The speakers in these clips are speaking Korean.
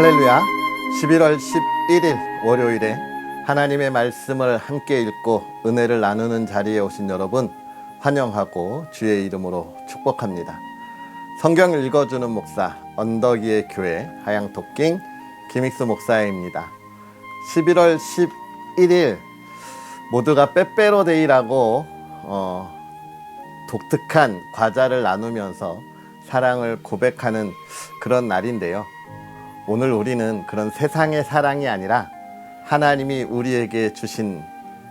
할렐루야. 11월 11일 월요일에 하나님의 말씀을 함께 읽고 은혜를 나누는 자리에 오신 여러분 환영하고 주의 이름으로 축복합니다. 성경 읽어주는 목사 언덕위의 교회 하양토킹 김익수 목사입니다. 11월 11일 모두가 빼빼로데이라고 독특한 과자를 나누면서 사랑을 고백하는 그런 날인데요. 오늘 우리는 그런 세상의 사랑이 아니라 하나님이 우리에게 주신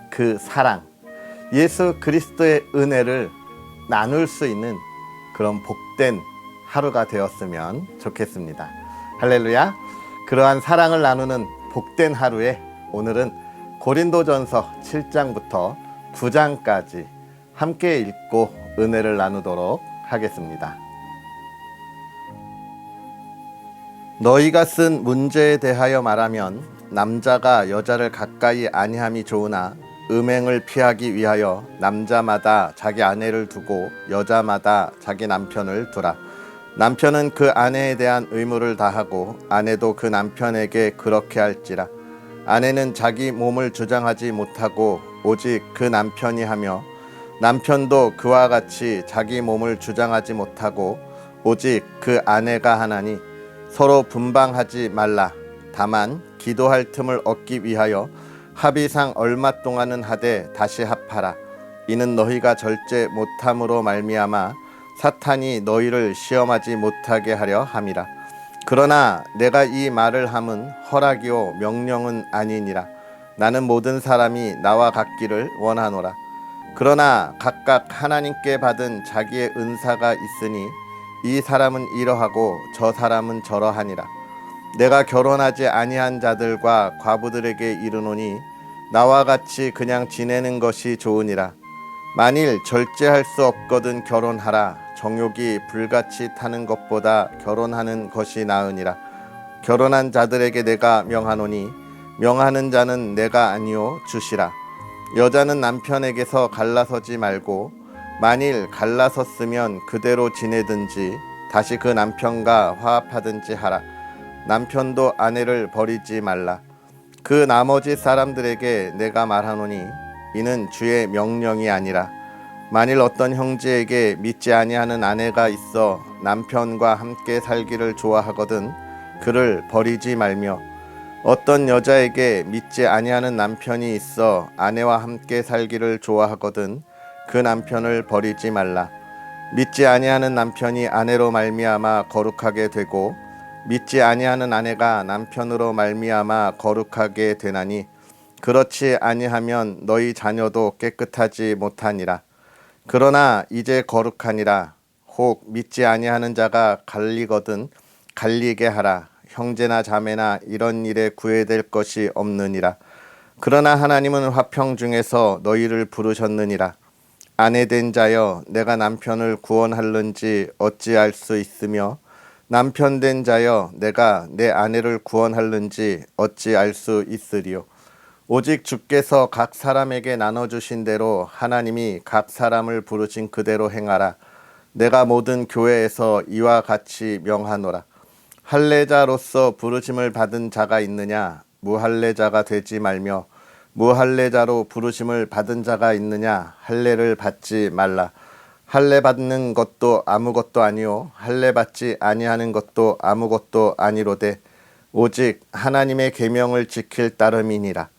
그 사랑, 예수 그리스도의 은혜를 나눌 수 있는 그런 복된 하루가 되었으면 좋겠습니다. 할렐루야. 그러한 사랑을 나누는 복된 하루에 오늘은 고린도전서 7장부터 9장까지 함께 읽고 은혜를 나누도록 하겠습니다. 너희가 쓴 문제에 대하여 말하면 남자가 여자를 가까이 아니함이 좋으나 음행을 피하기 위하여 남자마다 자기 아내를 두고 여자마다 자기 남편을 두라. 남편은 그 아내에 대한 의무를 다하고 아내도 그 남편에게 그렇게 할지라. 아내는 자기 몸을 주장하지 못하고 오직 그 남편이 하며 남편도 그와 같이 자기 몸을 주장하지 못하고 오직 그 아내가 하나니 서로 분방하지 말라. 다만 기도할 틈을 얻기 위하여 합의상 얼마 동안은 하되 다시 합하라. 이는 너희가 절제 못함으로 말미암아 사탄이 너희를 시험하지 못하게 하려 함이라. 그러나 내가 이 말을 함은 허락이요 명령은 아니니라. 나는 모든 사람이 나와 같기를 원하노라. 그러나 각각 하나님께 받은 자기의 은사가 있으니 이 사람은 이러하고 저 사람은 저러하니라. 내가 결혼하지 아니한 자들과 과부들에게 이르노니 나와 같이 그냥 지내는 것이 좋으니라. 만일 절제할 수 없거든 결혼하라. 정욕이 불같이 타는 것보다 결혼하는 것이 나으니라. 결혼한 자들에게 내가 명하노니 명하는 자는 내가 아니요 주시라. 여자는 남편에게서 갈라서지 말고 만일 갈라섰으면 그대로 지내든지 다시 그 남편과 화합하든지 하라. 남편도 아내를 버리지 말라. 그 나머지 사람들에게 내가 말하노니 이는 주의 명령이 아니라 만일 어떤 형제에게 믿지 아니하는 아내가 있어 남편과 함께 살기를 좋아하거든 그를 버리지 말며 어떤 여자에게 믿지 아니하는 남편이 있어 아내와 함께 살기를 좋아하거든 그 남편을 버리지 말라. 믿지 아니하는 남편이 아내로 말미암아 거룩하게 되고 믿지 아니하는 아내가 남편으로 말미암아 거룩하게 되나니 그렇지 아니하면 너희 자녀도 깨끗하지 못하니라. 그러나 이제 거룩하니라. 혹 믿지 아니하는 자가 갈리거든 갈리게 하라. 형제나 자매나 이런 일에 구애될 것이 없느니라. 그러나 하나님은 화평 중에서 너희를 부르셨느니라. 아내된 자여 내가 남편을 구원할는지 어찌 알 수 있으며 남편된 자여 내가 내 아내를 구원할는지 어찌 알 수 있으리요. 오직 주께서 각 사람에게 나눠주신 대로 하나님이 각 사람을 부르신 그대로 행하라. 내가 모든 교회에서 이와 같이 명하노라. 할례자로서 부르심을 받은 자가 있느냐? 무할례자가 되지 말며 무할례자로 부르심을 받은 자가 있느냐? 할례를 받지 말라. 할례 받는 것도 아무것도 아니요 할례 받지 아니하는 것도 아무것도 아니로되 오직 하나님의 계명을 지킬 따름이니라.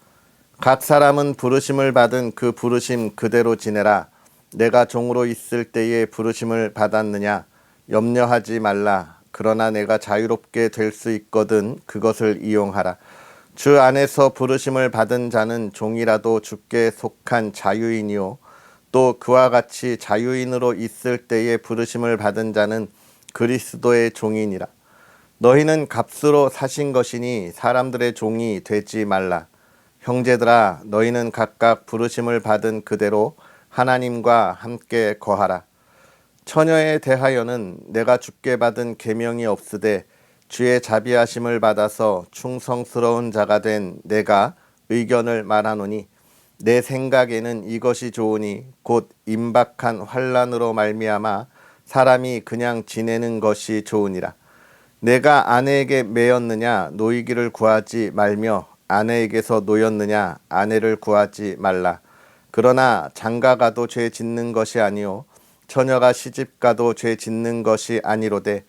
각 사람은 부르심을 받은 그 부르심 그대로 지내라. 내가 종으로 있을 때에 부르심을 받았느냐? 염려하지 말라. 그러나 내가 자유롭게 될 수 있거든 그것을 이용하라. 주 안에서 부르심을 받은 자는 종이라도 주께 속한 자유인이요 또 그와 같이 자유인으로 있을 때에 부르심을 받은 자는 그리스도의 종이니라. 너희는 값으로 사신 것이니 사람들의 종이 되지 말라. 형제들아 너희는 각각 부르심을 받은 그대로 하나님과 함께 거하라. 처녀에 대하여는 내가 주께 받은 계명이 없으되 주의 자비하심을 받아서 충성스러운 자가 된 내가 의견을 말하노니 내 생각에는 이것이 좋으니 곧 임박한 환난으로 말미암아 사람이 그냥 지내는 것이 좋으니라. 내가 아내에게 매였느냐 노이기를 구하지 말며 아내에게서 노였느냐 아내를 구하지 말라. 그러나 장가가도 죄 짓는 것이 아니요 처녀가 시집가도 죄 짓는 것이 아니로되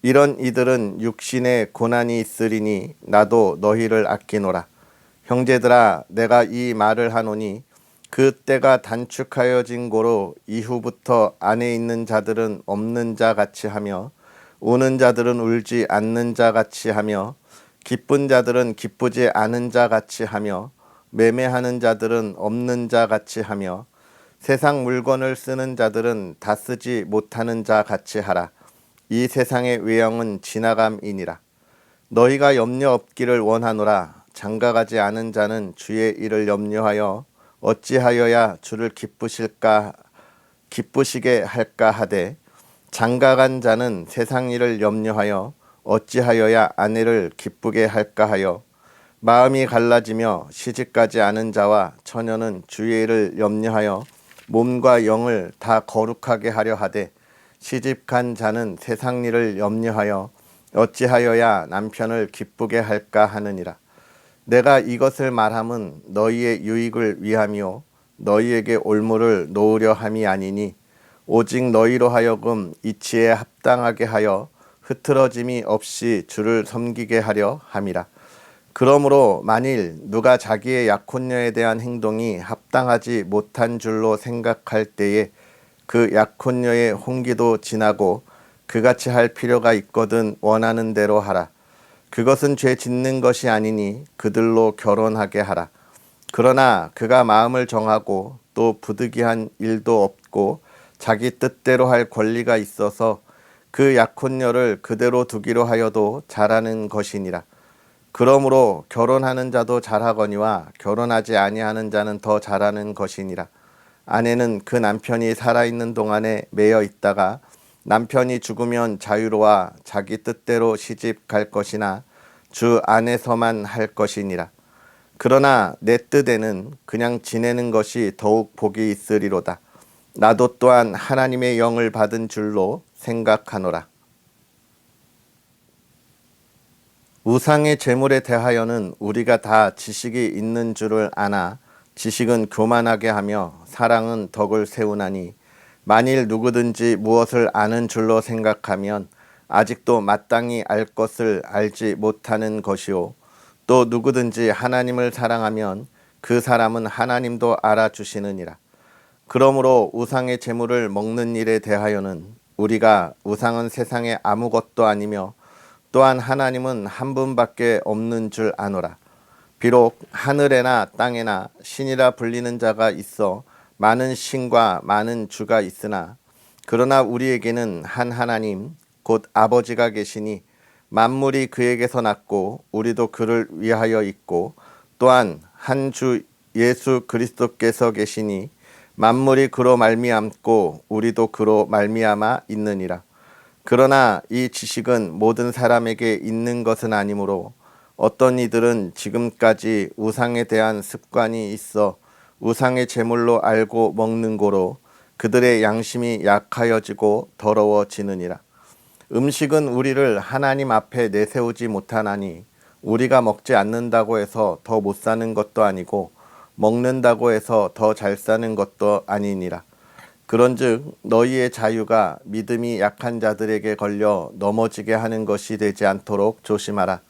이런 이들은 육신에 고난이 있으리니 나도 너희를 아끼노라. 형제들아 내가 이 말을 하노니 그 때가 단축하여진 고로 이후부터 안에 있는 자들은 없는 자 같이 하며 우는 자들은 울지 않는 자 같이 하며 기쁜 자들은 기쁘지 않은 자 같이 하며 매매하는 자들은 없는 자 같이 하며 세상 물건을 쓰는 자들은 다 쓰지 못하는 자 같이 하라. 이 세상의 외형은 지나감이니라. 너희가 염려 없기를 원하노라. 장가가지 않은 자는 주의 일을 염려하여 어찌하여야 주를 기쁘시게 할까 하되 장가간 자는 세상 일을 염려하여 어찌하여야 아내를 기쁘게 할까 하여 마음이 갈라지며 시집가지 않은 자와 처녀는 주의 일을 염려하여 몸과 영을 다 거룩하게 하려 하되 시집간 자는 세상 일을 염려하여 어찌하여야 남편을 기쁘게 할까 하느니라. 내가 이것을 말함은 너희의 유익을 위함이요 너희에게 올무를 놓으려 함이 아니니 오직 너희로 하여금 이치에 합당하게 하여 흐트러짐이 없이 주를 섬기게 하려 함이라. 그러므로 만일 누가 자기의 약혼녀에 대한 행동이 합당하지 못한 줄로 생각할 때에 그 약혼녀의 홍기도 지나고 그같이 할 필요가 있거든 원하는 대로 하라. 그것은 죄 짓는 것이 아니니 그들로 결혼하게 하라. 그러나 그가 마음을 정하고 또 부득이한 일도 없고 자기 뜻대로 할 권리가 있어서 그 약혼녀를 그대로 두기로 하여도 잘하는 것이니라. 그러므로 결혼하는 자도 잘하거니와 결혼하지 아니하는 자는 더 잘하는 것이니라. 아내는 그 남편이 살아있는 동안에 매여 있다가 남편이 죽으면 자유로워 자기 뜻대로 시집 갈 것이나 주 안에서만 할 것이니라. 그러나 내 뜻에는 그냥 지내는 것이 더욱 복이 있으리로다. 나도 또한 하나님의 영을 받은 줄로 생각하노라. 우상의 제물에 대하여는 우리가 다 지식이 있는 줄을 아나 지식은 교만하게 하며 사랑은 덕을 세우나니 만일 누구든지 무엇을 아는 줄로 생각하면 아직도 마땅히 알 것을 알지 못하는 것이요 또 누구든지 하나님을 사랑하면 그 사람은 하나님도 알아주시느니라. 그러므로 우상의 제물을 먹는 일에 대하여는 우리가 우상은 세상에 아무것도 아니며 또한 하나님은 한 분밖에 없는 줄 아노라. 비록 하늘에나 땅에나 신이라 불리는 자가 있어 많은 신과 많은 주가 있으나 그러나 우리에게는 한 하나님 곧 아버지가 계시니 만물이 그에게서 났고 우리도 그를 위하여 있고 또한 한 주 예수 그리스도께서 계시니 만물이 그로 말미암고 우리도 그로 말미암아 있느니라. 그러나 이 지식은 모든 사람에게 있는 것은 아니므로 어떤 이들은 지금까지 우상에 대한 습관이 있어 우상의 제물로 알고 먹는 고로 그들의 양심이 약하여지고 더러워지느니라. 음식은 우리를 하나님 앞에 내세우지 못하나니 우리가 먹지 않는다고 해서 더 못 사는 것도 아니고 먹는다고 해서 더 잘 사는 것도 아니니라. 그런즉 너희의 자유가 믿음이 약한 자들에게 걸려 넘어지게 하는 것이 되지 않도록 조심하라.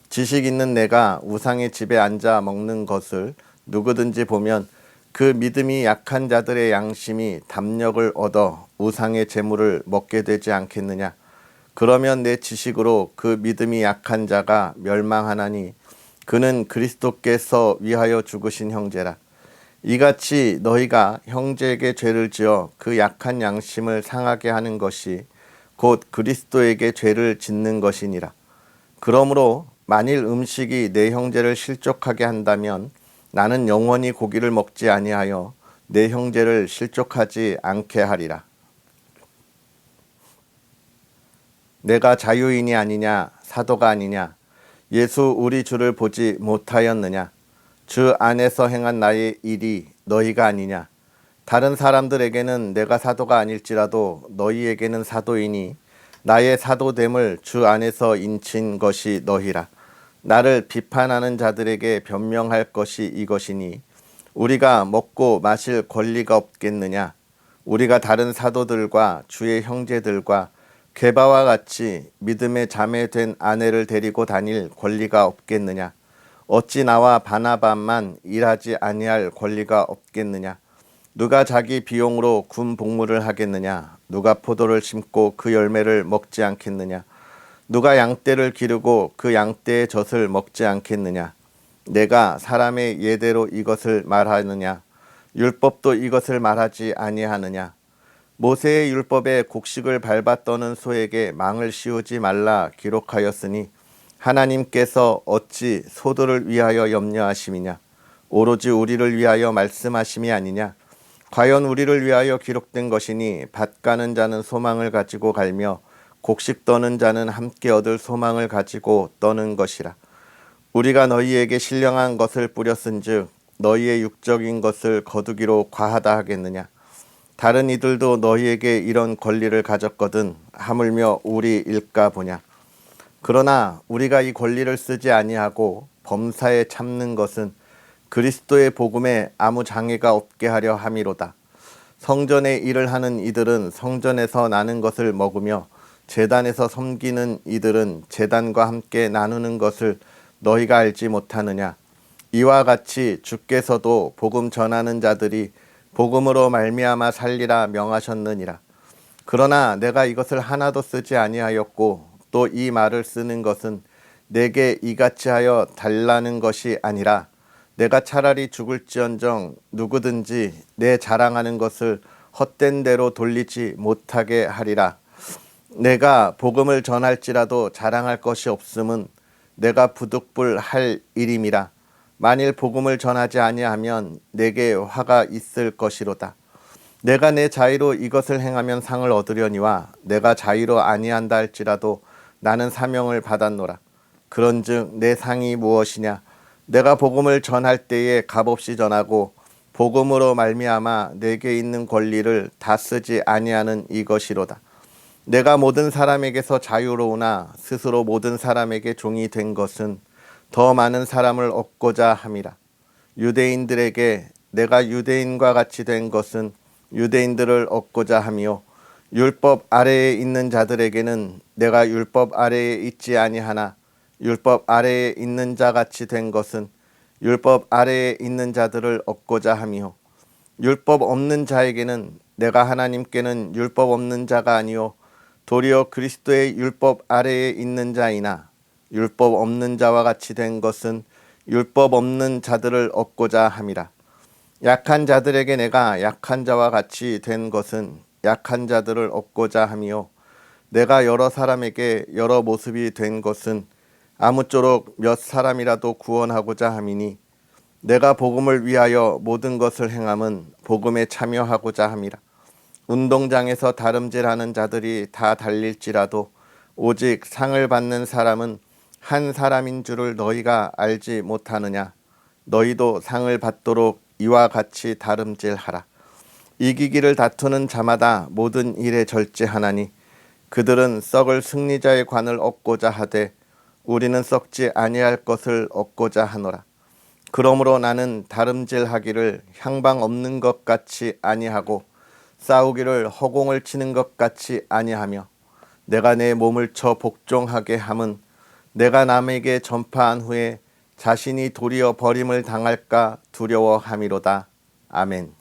지식 있는 내가 우상의 집에 앉아 먹는 것을 누구든지 보면 그 믿음이 약한 자들의 양심이 담력을 얻어 우상의 제물을 먹게 되지 않겠느냐. 그러면 내 지식으로 그 믿음이 약한 자가 멸망하나니 그는 그리스도께서 위하여 죽으신 형제라. 이같이 너희가 형제에게 죄를 지어 그 약한 양심을 상하게 하는 것이 곧 그리스도에게 죄를 짓는 것이니라. 그러므로 만일 음식이 내 형제를 실족하게 한다면 나는 영원히 고기를 먹지 아니하여 내 형제를 실족하지 않게 하리라. 내가 자유인이 아니냐 사도가 아니냐 예수 우리 주를 보지 못하였느냐 주 안에서 행한 나의 일이 너희가 아니냐. 다른 사람들에게는 내가 사도가 아닐지라도 너희에게는 사도이니 나의 사도됨을 주 안에서 인친 것이 너희라. 나를 비판하는 자들에게 변명할 것이 이것이니 우리가 먹고 마실 권리가 없겠느냐? 우리가 다른 사도들과 주의 형제들과 게바와 같이 믿음의 자매 된 아내를 데리고 다닐 권리가 없겠느냐? 어찌 나와 바나바만 일하지 아니할 권리가 없겠느냐? 누가 자기 비용으로 군 복무를 하겠느냐? 누가 포도를 심고 그 열매를 먹지 않겠느냐? 누가 양떼를 기르고 그 양떼의 젖을 먹지 않겠느냐? 내가 사람의 예대로 이것을 말하느냐? 율법도 이것을 말하지 아니하느냐? 모세의 율법에 곡식을 밟아 떠는 소에게 망을 씌우지 말라 기록하였으니 하나님께서 어찌 소들을 위하여 염려하심이냐? 오로지 우리를 위하여 말씀하심이 아니냐? 과연 우리를 위하여 기록된 것이니 밭 가는 자는 소망을 가지고 갈며 곡식 떠는 자는 함께 얻을 소망을 가지고 떠는 것이라. 우리가 너희에게 신령한 것을 뿌렸은즉 너희의 육적인 것을 거두기로 과하다 하겠느냐? 다른 이들도 너희에게 이런 권리를 가졌거든 하물며 우리 일까 보냐? 그러나 우리가 이 권리를 쓰지 아니하고 범사에 참는 것은 그리스도의 복음에 아무 장애가 없게 하려 함이로다. 성전의 일을 하는 이들은 성전에서 나는 것을 먹으며 제단에서 섬기는 이들은 제단과 함께 나누는 것을 너희가 알지 못하느냐? 이와 같이 주께서도 복음 전하는 자들이 복음으로 말미암아 살리라 명하셨느니라. 그러나 내가 이것을 하나도 쓰지 아니하였고 또 이 말을 쓰는 것은 내게 이같이 하여 달라는 것이 아니라 내가 차라리 죽을지언정 누구든지 내 자랑하는 것을 헛된 대로 돌리지 못하게 하리라. 내가 복음을 전할지라도 자랑할 것이 없음은 내가 부득불 할 일임이라. 만일 복음을 전하지 아니하면 내게 화가 있을 것이로다. 내가 내 자의로 이것을 행하면 상을 얻으려니와 내가 자의로 아니한다 할지라도 나는 사명을 받았노라. 그런즉 내 상이 무엇이냐? 내가 복음을 전할 때에 값없이 전하고 복음으로 말미암아 내게 있는 권리를 다 쓰지 아니하는 이것이로다. 내가 모든 사람에게서 자유로우나 스스로 모든 사람에게 종이 된 것은 더 많은 사람을 얻고자 함이라. 유대인들에게 내가 유대인과 같이 된 것은 유대인들을 얻고자 함이요 율법 아래에 있는 자들에게는 내가 율법 아래에 있지 아니하나 율법 아래에 있는 자 같이 된 것은 율법 아래에 있는 자들을 얻고자 함이요 율법 없는 자에게는 내가 하나님께는 율법 없는 자가 아니요 도리어 그리스도의 율법 아래에 있는 자이나 율법 없는 자와 같이 된 것은 율법 없는 자들을 얻고자 함이라. 약한 자들에게 내가 약한 자와 같이 된 것은 약한 자들을 얻고자 함이요 내가 여러 사람에게 여러 모습이 된 것은 아무쪼록 몇 사람이라도 구원하고자 함이니 내가 복음을 위하여 모든 것을 행함은 복음에 참여하고자 함이라. 운동장에서 다름질하는 자들이 다 달릴지라도 오직 상을 받는 사람은 한 사람인 줄을 너희가 알지 못하느냐? 너희도 상을 받도록 이와 같이 다름질하라. 이기기를 다투는 자마다 모든 일에 절제하나니 그들은 썩을 승리자의 관을 얻고자 하되 우리는 썩지 아니할 것을 얻고자 하노라. 그러므로 나는 다름질하기를 향방 없는 것 같이 아니하고 싸우기를 허공을 치는 것 같이 아니하며 내가 내 몸을 쳐 복종하게 함은 내가 남에게 전파한 후에 자신이 도리어 버림을 당할까 두려워함이로다. 아멘.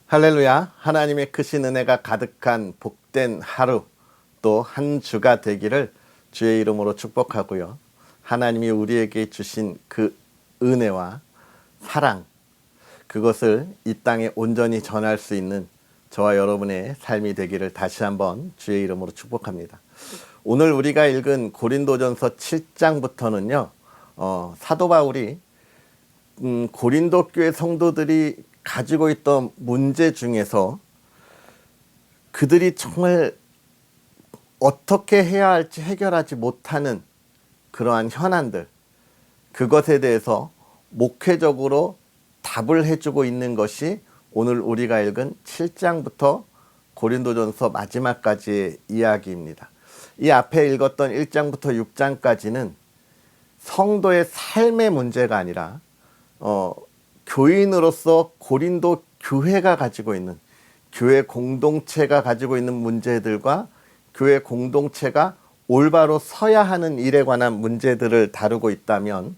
할렐루야. 하나님의 크신 은혜가 가득한 복된 하루 또 한 주가 되기를 주의 이름으로 축복하고요. 하나님이 우리에게 주신 그 은혜와 사랑 그것을 이 땅에 온전히 전할 수 있는 저와 여러분의 삶이 되기를 다시 한번 주의 이름으로 축복합니다. 오늘 우리가 읽은 고린도전서 7장부터는요. 사도 바울이 고린도 교회 성도들이 가지고 있던 문제 중에서 그들이 정말 어떻게 해야 할지 해결하지 못하는 그러한 현안들 그것에 대해서 목회적으로 답을 해주고 있는 것이 오늘 우리가 읽은 7장부터 고린도전서 마지막까지의 이야기입니다. 이 앞에 읽었던 1장부터 6장까지는 성도의 삶의 문제가 아니라 교인으로서 고린도 교회가 가지고 있는, 교회 공동체가 가지고 있는 문제들과 교회 공동체가 올바로 서야 하는 일에 관한 문제들을 다루고 있다면,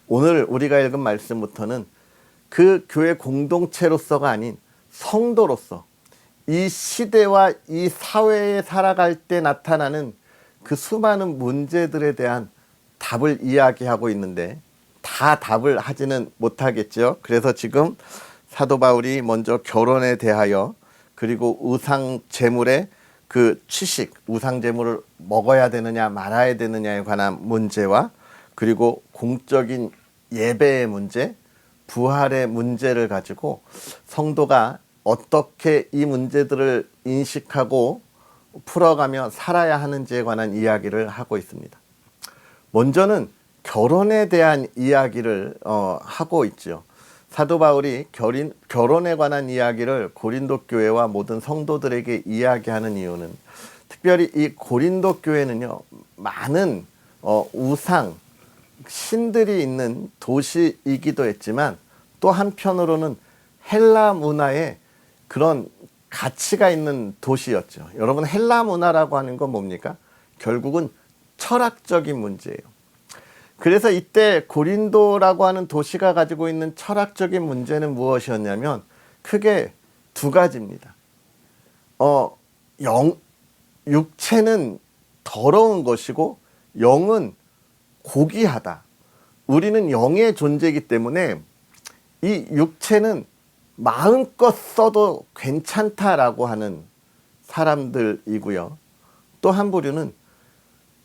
오늘 우리가 읽은 말씀부터는 그 교회 공동체로서가 아닌 성도로서 이 시대와 이 사회에 살아갈 때 나타나는 그 수많은 문제들에 대한 답을 이야기하고 있는데, 다 답을 하지는 못하겠죠. 그래서 지금 사도 바울이 먼저 결혼에 대하여, 그리고 우상 제물의 그 취식, 우상 제물을 먹어야 되느냐 말아야 되느냐에 관한 문제와, 그리고 공적인 예배의 문제, 부활의 문제를 가지고 성도가 어떻게 이 문제들을 인식하고 풀어가며 살아야 하는지에 관한 이야기를 하고 있습니다. 먼저는 결혼에 대한 이야기를 하고 있죠. 사도 바울이 결혼에 관한 이야기를 고린도 교회와 모든 성도들에게 이야기하는 이유는, 특별히 이 고린도 교회는요, 많은 우상, 신들이 있는 도시이기도 했지만, 또 한편으로는 헬라 문화의 그런 가치가 있는 도시였죠. 여러분, 헬라 문화라고 하는 건 뭡니까? 결국은 철학적인 문제예요. 그래서 이때 고린도라고 하는 도시가 가지고 있는 철학적인 문제는 무엇이었냐면 크게 두 가지입니다. 육체는 더러운 것이고 영은 고귀하다. 우리는 영의 존재이기 때문에 이 육체는 마음껏 써도 괜찮다라고 하는 사람들이고요. 또 한 부류는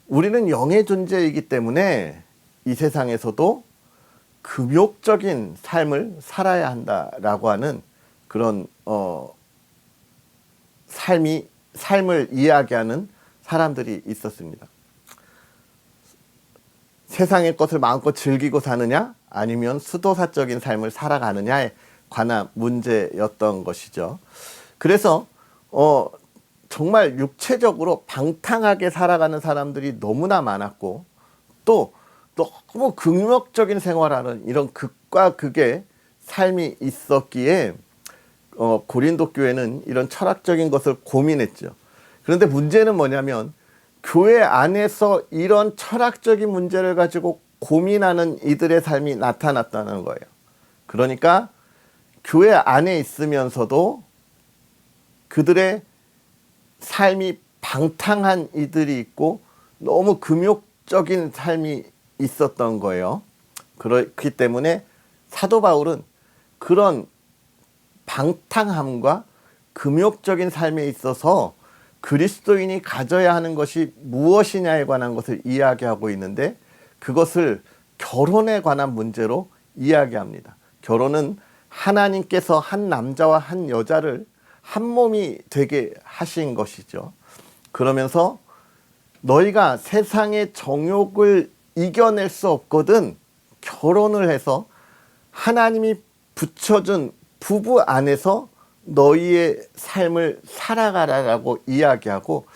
우리는 영의 존재이기 때문에 이 세상에서도 금욕적인 삶을 살아야 한다라고 하는 그런 삶을 이야기하는 사람들이 있었습니다. 세상의 것을 마음껏 즐기고 사느냐, 아니면 수도사적인 삶을 살아가느냐에 관한 문제였던 것이죠. 그래서 정말 육체적으로 방탕하게 살아가는 사람들이 너무나 많았고, 또 너무 금욕적인 생활하는 이런 극과 극의 삶이 있었기에 고린도 교회는 이런 철학적인 것을 고민했죠. 그런데 문제는 뭐냐면, 교회 안에서 이런 철학적인 문제를 가지고 고민하는 이들의 삶이 나타났다는 거예요. 그러니까 교회 안에 있으면서도 그들의 삶이 방탕한 이들이 있고 너무 금욕적인 삶이 있었던 거예요. 그렇기 때문에 사도 바울은 그런 방탕함과 금욕적인 삶에 있어서 그리스도인이 가져야 하는 것이 무엇이냐에 관한 것을 이야기하고 있는데, 그것을 결혼에 관한 문제로 이야기합니다. 결혼은 하나님께서 한 남자와 한 여자를 한 몸이 되게 하신 것이죠. 그러면서 너희가 세상의 정욕을 이겨낼 수 없거든 결혼을 해서 하나님이 붙여준 부부 안에서 너희의 삶을 살아가라라고 이야기하고,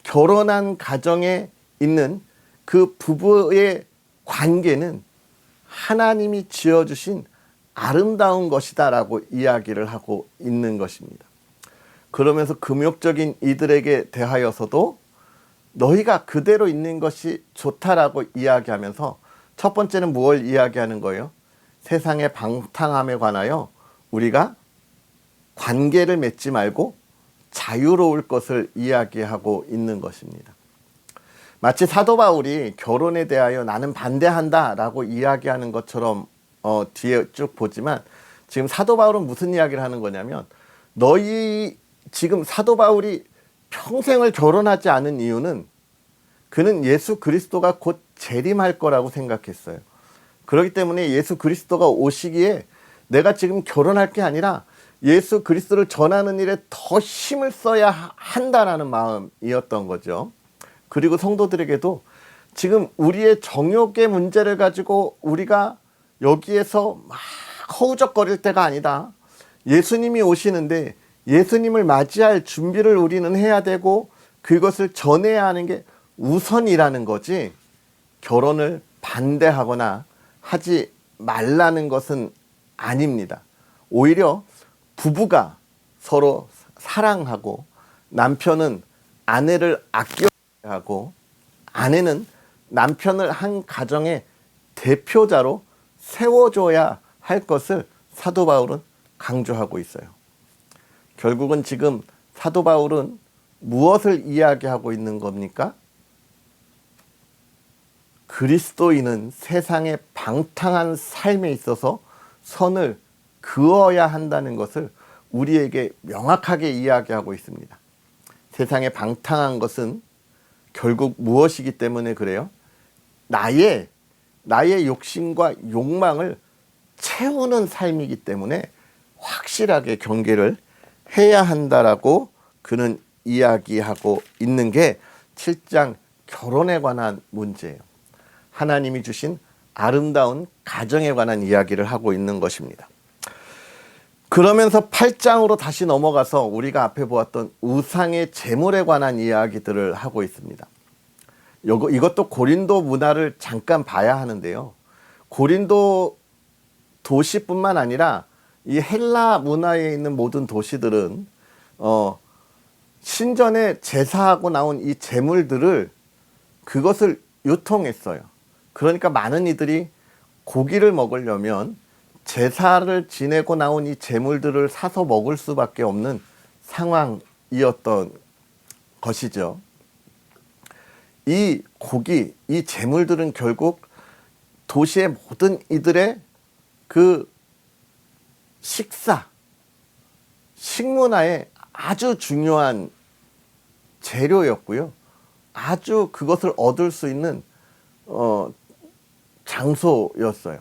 결혼한 가정에 있는 그 부부의 관계는 하나님이 지어주신 아름다운 것이다라고 이야기를 하고 있는 것입니다. 그러면서 금욕적인 이들에게 대하여서도 너희가 그대로 있는 것이 좋다라고 이야기하면서, 첫 번째는 무엇을 이야기하는 거예요? 세상의 방탕함에 관하여 우리가 관계를 맺지 말고 자유로울 것을 이야기하고 있는 것입니다. 마치 사도 바울이 결혼에 대하여 나는 반대한다라고 이야기하는 것처럼 뒤에 쭉 보지만, 지금 사도 바울은 무슨 이야기를 하는 거냐면, 지금 사도 바울이 평생을 결혼하지 않은 이유는 그는 예수 그리스도가 곧 재림할 거라고 생각했어요. 그렇기 때문에 예수 그리스도가 오시기에 내가 지금 결혼할 게 아니라 예수 그리스도를 전하는 일에 더 힘을 써야 한다라는 마음이었던 거죠. 그리고 성도들에게도 지금 우리의 정욕의 문제를 가지고 우리가 여기에서 막 허우적거릴 때가 아니다. 예수님이 오시는데 예수님을 맞이할 준비를 우리는 해야 되고 그것을 전해야 하는 게 우선이라는 거지, 결혼을 반대하거나 하지 말라는 것은 아닙니다. 오히려 부부가 서로 사랑하고, 남편은 아내를 아껴야 하고, 아내는 남편을 한 가정의 대표자로 세워줘야 할 것을 사도 바울은 강조하고 있어요. 결국은 지금 사도 바울은 무엇을 이야기하고 있는 겁니까? 그리스도인은 세상의 방탕한 삶에 있어서 선을 그어야 한다는 것을 우리에게 명확하게 이야기하고 있습니다. 세상의 방탕한 것은 결국 무엇이기 때문에 그래요? 나의 욕심과 욕망을 채우는 삶이기 때문에 확실하게 경계를 해야 한다라고 그는 이야기하고 있는 게 7장 결혼에 관한 문제예요. 하나님이 주신 아름다운 가정에 관한 이야기를 하고 있는 것입니다. 그러면서 8장으로 다시 넘어가서 우리가 앞에 보았던 우상의 제물에 관한 이야기들을 하고 있습니다. 이것도 고린도 문화를 잠깐 봐야 하는데요. 고린도 도시뿐만 아니라 이 헬라 문화에 있는 모든 도시들은 신전에 제사하고 나온 이 제물들을, 그것을 유통했어요. 그러니까 많은 이들이 고기를 먹으려면 제사를 지내고 나온 이 제물들을 사서 먹을 수밖에 없는 상황이었던 것이죠. 이 고기, 이 제물들은 결국 도시의 모든 이들의 그 식문화의 아주 중요한 재료였고요. 아주 그것을 얻을 수 있는 장소였어요.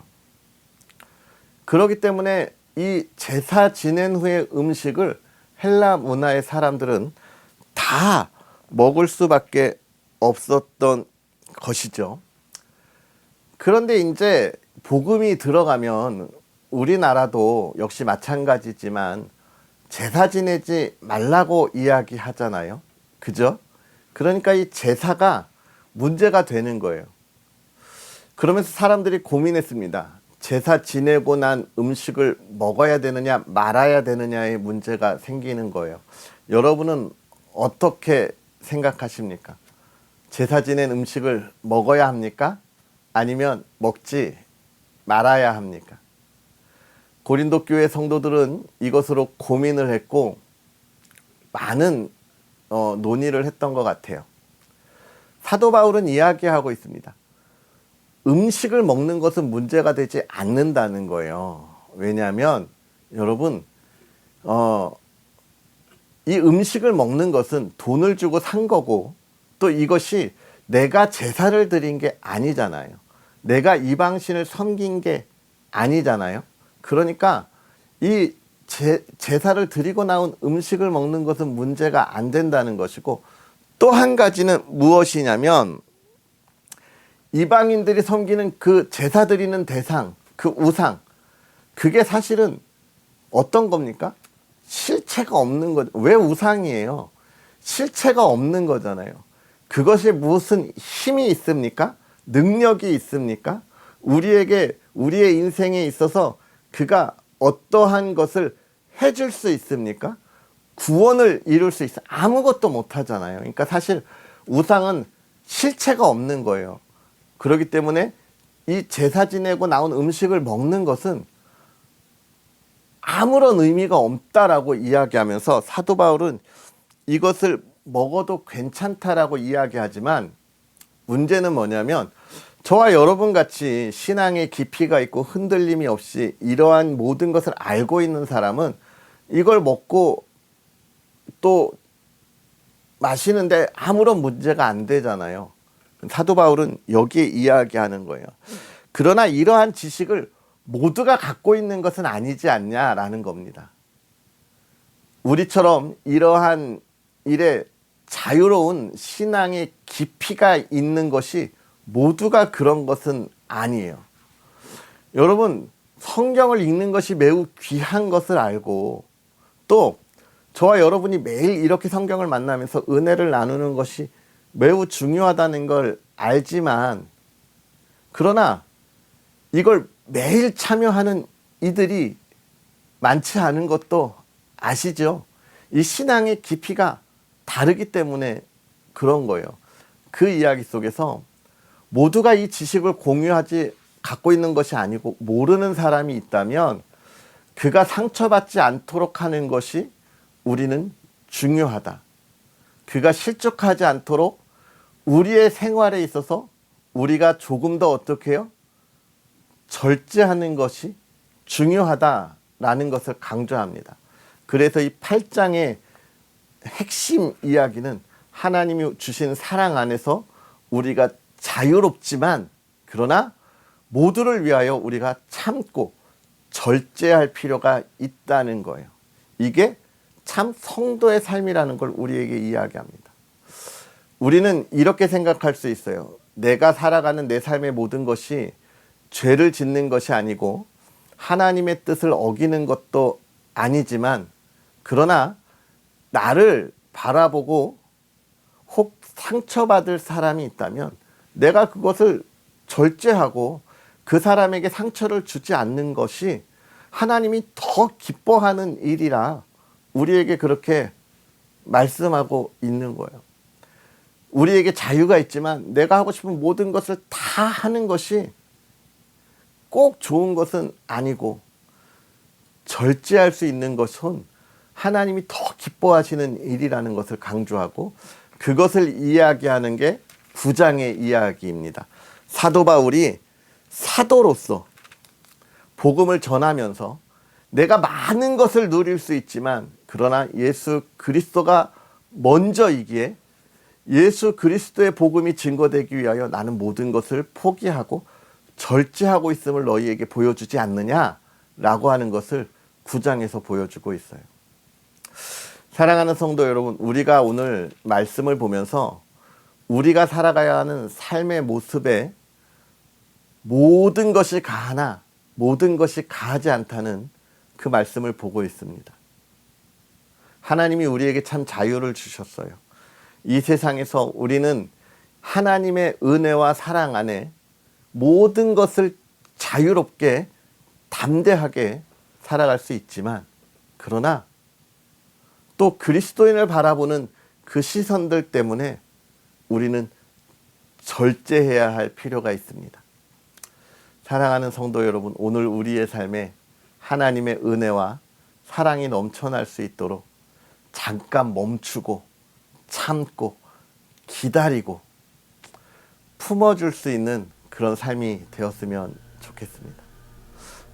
그렇기 때문에 이 제사 지낸 후의 음식을 헬라 문화의 사람들은 다 먹을 수밖에 없었던 것이죠. 그런데 이제 복음이 들어가면 우리나라도 역시 마찬가지지만 제사 지내지 말라고 이야기하잖아요. 그죠? 그러니까 이 제사가 문제가 되는 거예요. 그러면서 사람들이 고민했습니다. 제사 지내고 난 음식을 먹어야 되느냐 말아야 되느냐의 문제가 생기는 거예요. 여러분은 어떻게 생각하십니까? 제사 지낸 음식을 먹어야 합니까? 아니면 먹지 말아야 합니까? 고린도 교회 성도들은 이것으로 고민을 했고 많은 논의를 했던 것 같아요. 사도 바울은 이야기하고 있습니다. 음식을 먹는 것은 문제가 되지 않는다는 거예요. 왜냐하면 여러분 이 음식을 먹는 것은 돈을 주고 산 거고, 또 이것이 내가 제사를 드린 게 아니잖아요. 내가 이방신을 섬긴 게 아니잖아요. 그러니까 이 제사를 드리고 나온 음식을 먹는 것은 문제가 안 된다는 것이고, 또 한 가지는 무엇이냐면 이방인들이 섬기는 그 제사 드리는 대상, 그 우상, 그게 사실은 어떤 겁니까? 실체가 없는 거죠. 왜 우상이에요? 실체가 없는 거잖아요. 그것이 무슨 힘이 있습니까? 능력이 있습니까? 우리에게, 우리의 인생에 있어서 그가 어떠한 것을 해줄 수 있습니까? 구원을 이룰 수 있어? 아무것도 못하잖아요. 그러니까 사실 우상은 실체가 없는 거예요. 그렇기 때문에 이 제사 지내고 나온 음식을 먹는 것은 아무런 의미가 없다라고 이야기하면서 사도 바울은 이것을 먹어도 괜찮다라고 이야기하지만, 문제는 뭐냐면 저와 여러분 같이 신앙의 깊이가 있고 흔들림이 없이 이러한 모든 것을 알고 있는 사람은 이걸 먹고 또 마시는데 아무런 문제가 안 되잖아요. 사도 바울은 여기에 이야기하는 거예요. 그러나 이러한 지식을 모두가 갖고 있는 것은 아니지 않냐라는 겁니다. 우리처럼 이러한 일에 자유로운 신앙의 깊이가 있는 것이 모두가 그런 것은 아니에요. 여러분, 성경을 읽는 것이 매우 귀한 것을 알고, 또 저와 여러분이 매일 이렇게 성경을 만나면서 은혜를 나누는 것이 매우 중요하다는 걸 알지만, 그러나 이걸 매일 참여하는 이들이 많지 않은 것도 아시죠? 이 신앙의 깊이가 다르기 때문에 그런 거예요. 그 이야기 속에서 모두가 이 지식을 공유하지 갖고 있는 것이 아니고, 모르는 사람이 있다면 그가 상처받지 않도록 하는 것이 우리는 중요하다. 그가 실족하지 않도록 우리의 생활에 있어서 우리가 조금 더 어떻게 해요? 절제하는 것이 중요하다라는 것을 강조합니다. 그래서 이 8장의 핵심 이야기는 하나님이 주신 사랑 안에서 우리가 자유롭지만, 그러나 모두를 위하여 우리가 참고 절제할 필요가 있다는 거예요. 이게 참 성도의 삶이라는 걸 우리에게 이야기합니다. 우리는 이렇게 생각할 수 있어요. 내가 살아가는 내 삶의 모든 것이 죄를 짓는 것이 아니고 하나님의 뜻을 어기는 것도 아니지만, 그러나 나를 바라보고 혹 상처받을 사람이 있다면 내가 그것을 절제하고 그 사람에게 상처를 주지 않는 것이 하나님이 더 기뻐하는 일이라 우리에게 그렇게 말씀하고 있는 거예요. 우리에게 자유가 있지만 내가 하고 싶은 모든 것을 다 하는 것이 꼭 좋은 것은 아니고, 절제할 수 있는 것은 하나님이 더 기뻐하시는 일이라는 것을 강조하고, 그것을 이야기하는 게 9장의 이야기입니다. 사도 바울이 사도로서 복음을 전하면서 내가 많은 것을 누릴 수 있지만, 그러나 예수 그리스도가 먼저이기에 예수 그리스도의 복음이 증거되기 위하여 나는 모든 것을 포기하고 절제하고 있음을 너희에게 보여주지 않느냐라고 하는 것을 9장에서 보여주고 있어요. 사랑하는 성도 여러분, 우리가 오늘 말씀을 보면서 우리가 살아가야 하는 삶의 모습에 모든 것이 가하나 모든 것이 가하지 않다는 그 말씀을 보고 있습니다. 하나님이 우리에게 참 자유를 주셨어요. 이 세상에서 우리는 하나님의 은혜와 사랑 안에 모든 것을 자유롭게 담대하게 살아갈 수 있지만, 그러나 또 그리스도인을 바라보는 그 시선들 때문에 우리는 절제해야 할 필요가 있습니다. 사랑하는 성도 여러분, 오늘 우리의 삶에 하나님의 은혜와 사랑이 넘쳐날 수 있도록 잠깐 멈추고 참고 기다리고 품어줄 수 있는 그런 삶이 되었으면 좋겠습니다.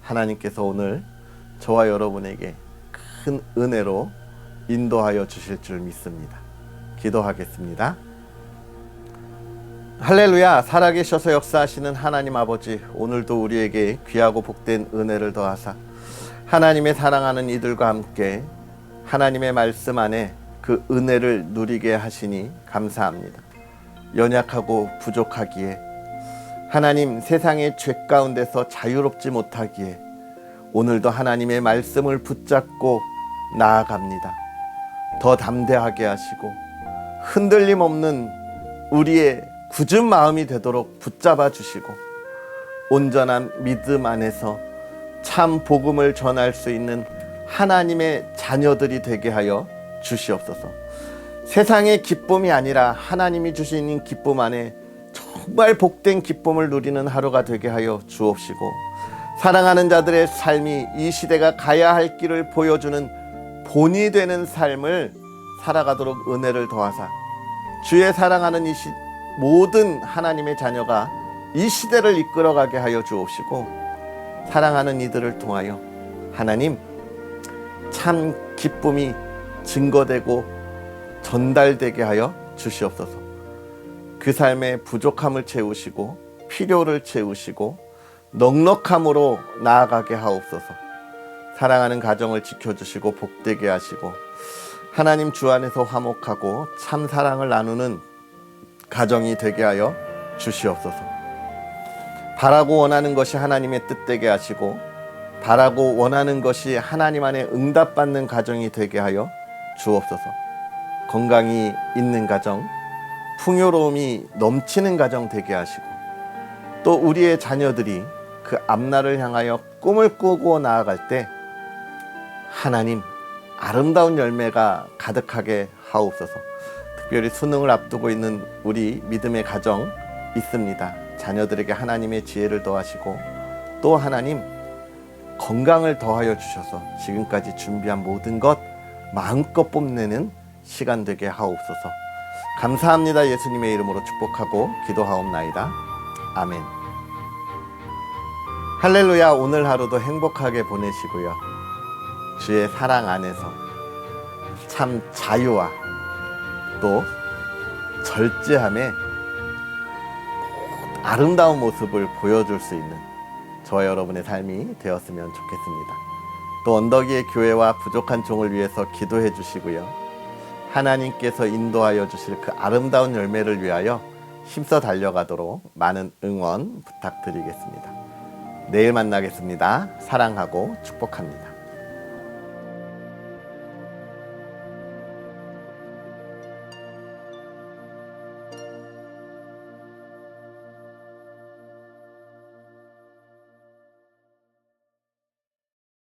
하나님께서 오늘 저와 여러분에게 큰 은혜로 인도하여 주실 줄 믿습니다. 기도하겠습니다. 할렐루야. 살아계셔서 역사하시는 하나님 아버지, 오늘도 우리에게 귀하고 복된 은혜를 더하사 하나님의 사랑하는 이들과 함께 하나님의 말씀 안에 그 은혜를 누리게 하시니 감사합니다. 연약하고 부족하기에, 하나님 세상의 죄 가운데서 자유롭지 못하기에 오늘도 하나님의 말씀을 붙잡고 나아갑니다. 더 담대하게 하시고 흔들림 없는 우리의 굳은 마음이 되도록 붙잡아 주시고, 온전한 믿음 안에서 참 복음을 전할 수 있는 하나님의 자녀들이 되게 하여 주시옵소서. 세상의 기쁨이 아니라 하나님이 주시는 기쁨 안에 정말 복된 기쁨을 누리는 하루가 되게 하여 주옵시고, 사랑하는 자들의 삶이 이 시대가 가야 할 길을 보여주는 본이 되는 삶을 살아가도록 은혜를 더하사 주의 사랑하는 모든 하나님의 자녀가 이 시대를 이끌어가게 하여 주옵시고, 사랑하는 이들을 통하여 하나님 참 기쁨이 증거되고 전달되게 하여 주시옵소서. 그 삶의 부족함을 채우시고 필요를 채우시고 넉넉함으로 나아가게 하옵소서. 사랑하는 가정을 지켜주시고 복되게 하시고, 하나님 주 안에서 화목하고 참 사랑을 나누는 가정이 되게 하여 주시옵소서. 바라고 원하는 것이 하나님의 뜻되게 하시고 바라고 원하는 것이 하나님 안에 응답받는 가정이 되게 하여 주옵소서. 건강이 있는 가정, 풍요로움이 넘치는 가정 되게 하시고, 또 우리의 자녀들이 그 앞날을 향하여 꿈을 꾸고 나아갈 때 하나님 아름다운 열매가 가득하게 하옵소서. 특별히 수능을 앞두고 있는 우리 믿음의 가정 있습니다. 자녀들에게 하나님의 지혜를 더하시고, 또 하나님 건강을 더하여 주셔서 지금까지 준비한 모든 것 마음껏 뽐내는 시간 되게 하옵소서. 감사합니다. 예수님의 이름으로 축복하고 기도하옵나이다. 아멘. 할렐루야. 오늘 하루도 행복하게 보내시고요. 주의 사랑 안에서 참 자유와 또 절제함의 아름다운 모습을 보여줄 수 있는 저와 여러분의 삶이 되었으면 좋겠습니다. 또 언덕이의 교회와 부족한 종을 위해서 기도해 주시고요. 하나님께서 인도하여 주실 그 아름다운 열매를 위하여 힘써 달려가도록 많은 응원 부탁드리겠습니다. 내일 만나겠습니다. 사랑하고 축복합니다.